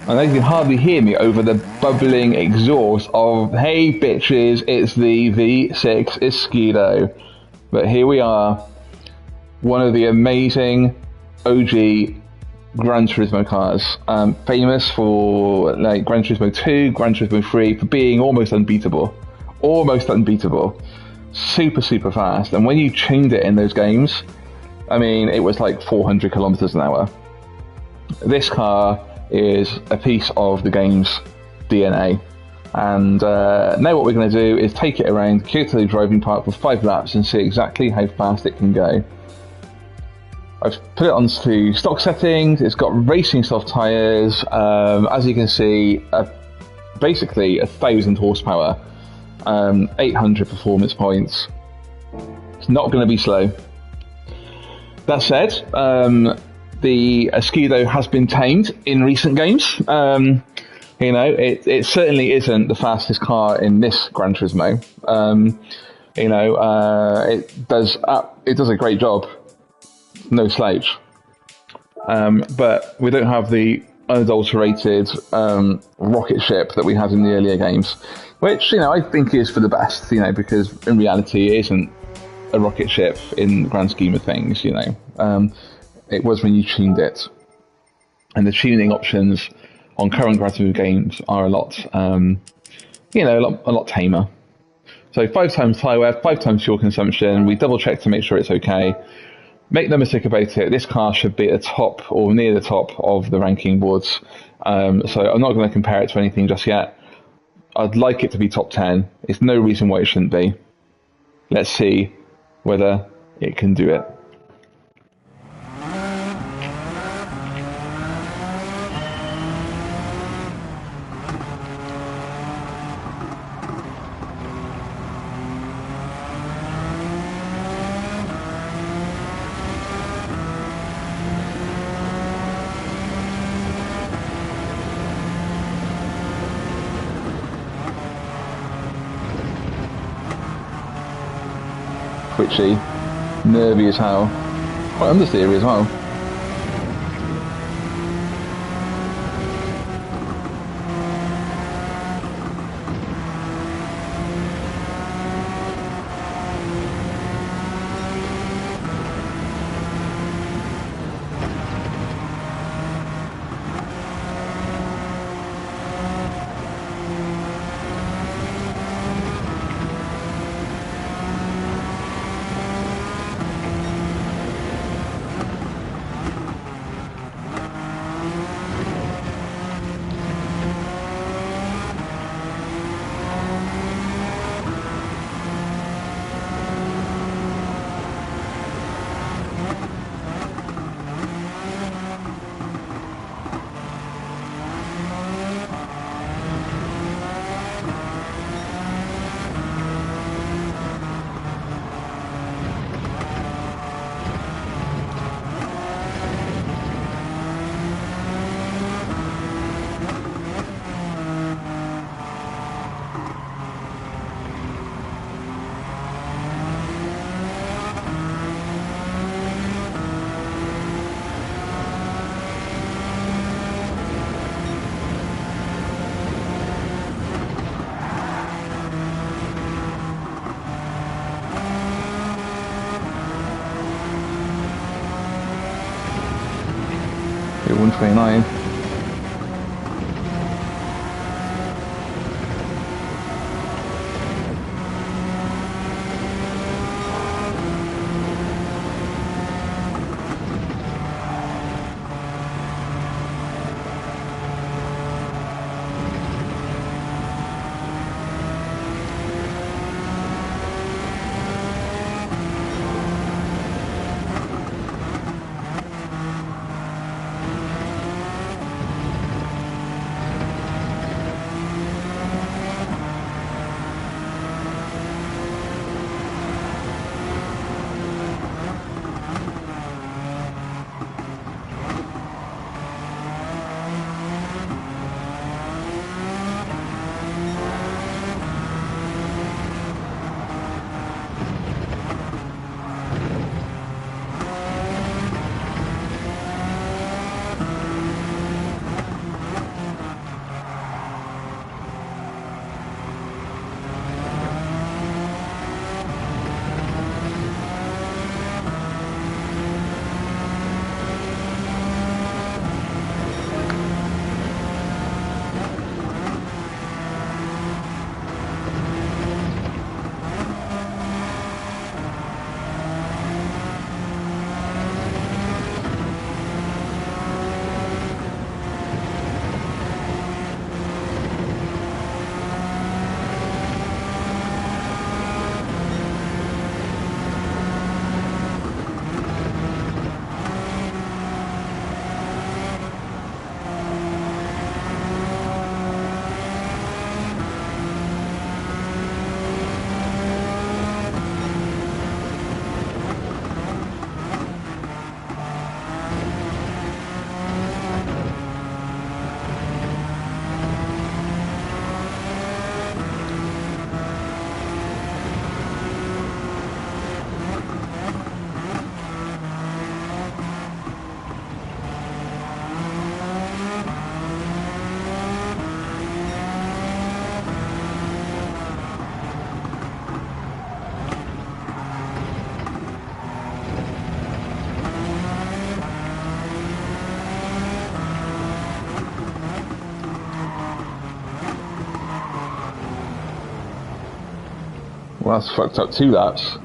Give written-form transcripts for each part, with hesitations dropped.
I know you can hardly hear me over the bubbling exhaust of, hey bitches, it's the V6 Escudo. But here we are, one of the amazing OG Gran Turismo cars, famous for like Gran Turismo 2, Gran Turismo 3, for being almost unbeatable. Super fast, and when you tuned it in those games, I mean, it was like 400 kilometers an hour. This car is a piece of the game's DNA, and now what we're going to do is take it around Kyoto Driving Park for 5 laps and see exactly how fast it can go. I've put it onto stock settings. It's got racing soft tyres, as you can see, basically 1,000 horsepower, 800 performance points. It's not going to be slow. That said, the Escudo has been tamed in recent games. You know, it certainly isn't the fastest car in this Gran Turismo. You know, it does a great job, no slouch. But we don't have the unadulterated rocket ship that we had in the earlier games, which, you know, I think is for the best. You know, because in reality, it isn't a rocket ship in the grand scheme of things. You know. It was when you tuned it, and the tuning options on current Gran Turismo games are a lot, you know, a lot tamer. So 5 times tyre wear, 5 times fuel consumption. We double check to make sure it's okay. Make no mistake about it, this car should be at the top or near the top of the ranking boards. So I'm not going to compare it to anything just yet. I'd like it to be top 10. There's no reason why it shouldn't be. Let's see whether it can do it. Twitchy, nervy as hell, quite understeery as well. At 129. Well, that's fucked up 2 laps.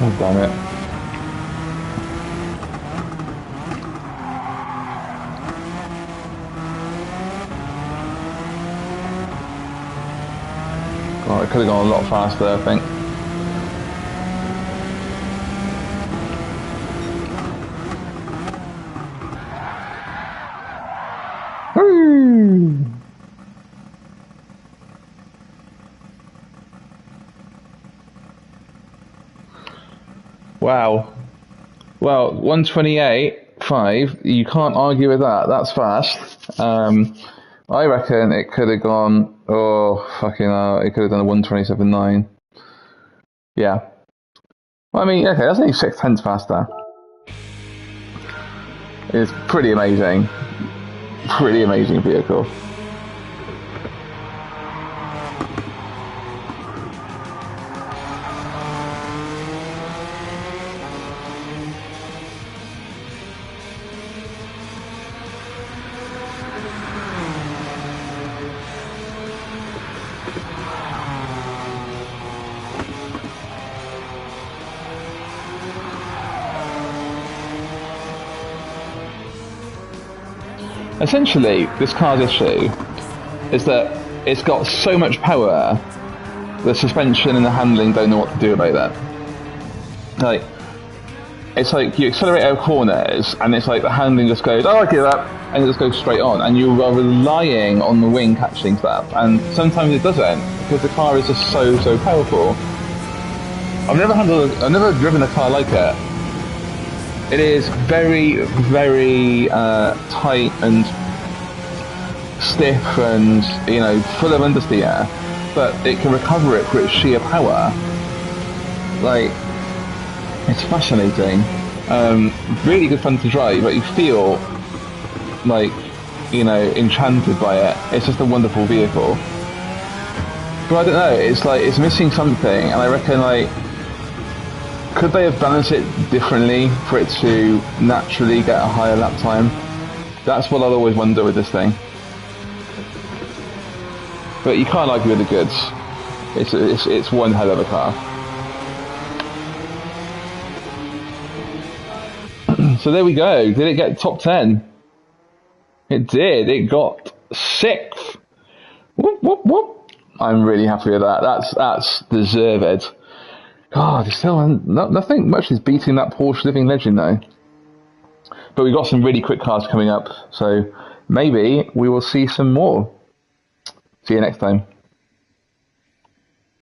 Oh, damn it. Oh, it could have gone a lot faster, I think. Woo! Wow. Well, 128.5, you can't argue with that. That's fast. I reckon it could have gone, oh, fucking hell, it could have done a 127.9. Yeah. Well, I mean, okay, that's only 6/10 faster. It's pretty amazing. Pretty amazing vehicle. Essentially, this car's issue is that it's got so much power, the suspension and the handling don't know what to do about that. Like, it's like you accelerate out corners, and it's like the handling just goes, oh, I give up, and it just goes straight on, and you are relying on the wing catching stuff, and sometimes it doesn't, because the car is just so powerful. I've never driven a car like it. It is very tight and stiff and, you know, full of understeer, but it can recover it for its sheer power. Like, it's fascinating. Really good fun to drive, but you feel like you know, enchanted by it. It's just a wonderful vehicle. But I don't know, it's like, it's missing something, and I reckon, like, could they have balanced it differently for it to naturally get a higher lap time? That's what I'll always wonder with this thing. But you can't argue with the goods. It's one hell of a car. So there we go. Did it get top 10? It did. It got 6th. Whoop, whoop, whoop. I'm really happy with that. That's deserved. God, there's still nothing much is beating that Porsche Living Legend though. But we've got some really quick cars coming up, so maybe we will see some more. See you next time.